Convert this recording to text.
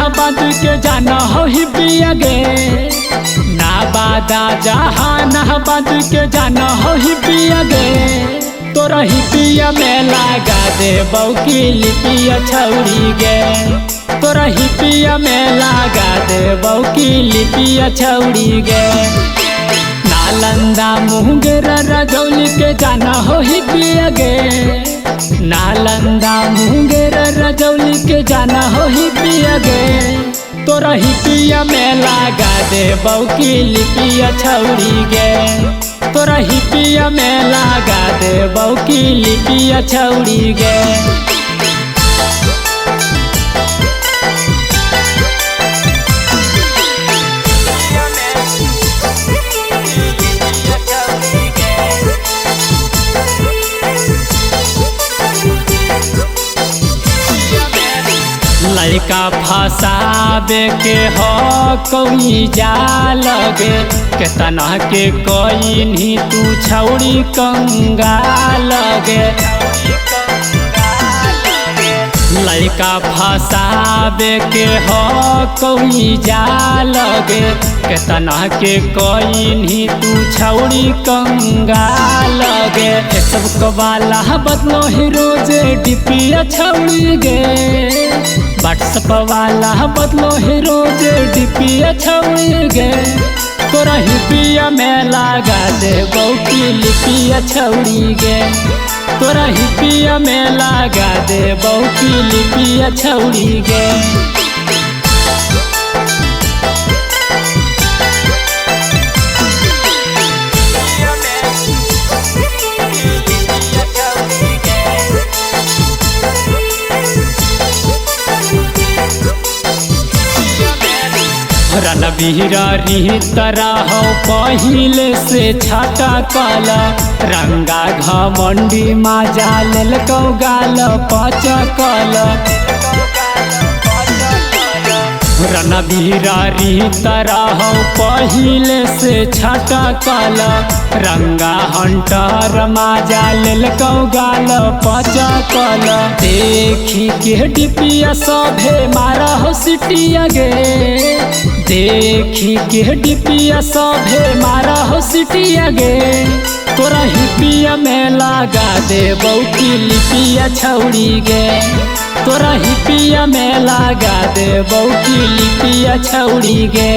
जहानाबाद के जाना हो ही पिया गे नाबादा जहानाबाद के जाना हो ही पिया गे तोरा ही पिया में लगा दे बौकी लिपिया छौरी गे तोरा ही पिया में लगा दे बौकी लिपिया छौरी गे नालंदा मुंगेर रजौली के जाना हो ही पिया गे नालंदा मुंगेर रजौली के जाना हो ही पिया गे तोरा ही पिया में लगा दे बौकी लिपिया छौरी गे तोरा ही पिया में लगा दे बौकी लिपिया छौरी गे लड़का फसाबे के हो कोई जाल गे केतना के कोई नहीं तू छौड़ी कंगाल गे लड़का फसाबे के हो कोई जाल गे केतना के कोई नहीं तू छौड़ी कंगाल गे सब कबाला बदलो ही रोजे डिपिया छौड़ी गे व्हाट्सएप वाला बदलो ही रोजे डिपिया छौड़ी गे तोरा ही पिया में लगा दे बौकी लिपिया छौड़ी गे तोरा ही पिया में लगा दे बौकी लिपिया छौड़ी गे रणबीर तरह पहिले से छाटा कला रंगा घमंडी माजा लेल गाल पचकल रणबीर तरह पहिले से छाटा कला रंगा हंटर माजा लेल गाल पचकल देखी के डिपिया सभे मारा हो सिटिया गे देखी के डिपिया सभे मारा हो सिटिया गे तोरा ही पिया में लगा दे बौकी लिपिया छौड़ी गे तोरा ही पिया में लगा दे बौकी लिपिया छौड़ी गे।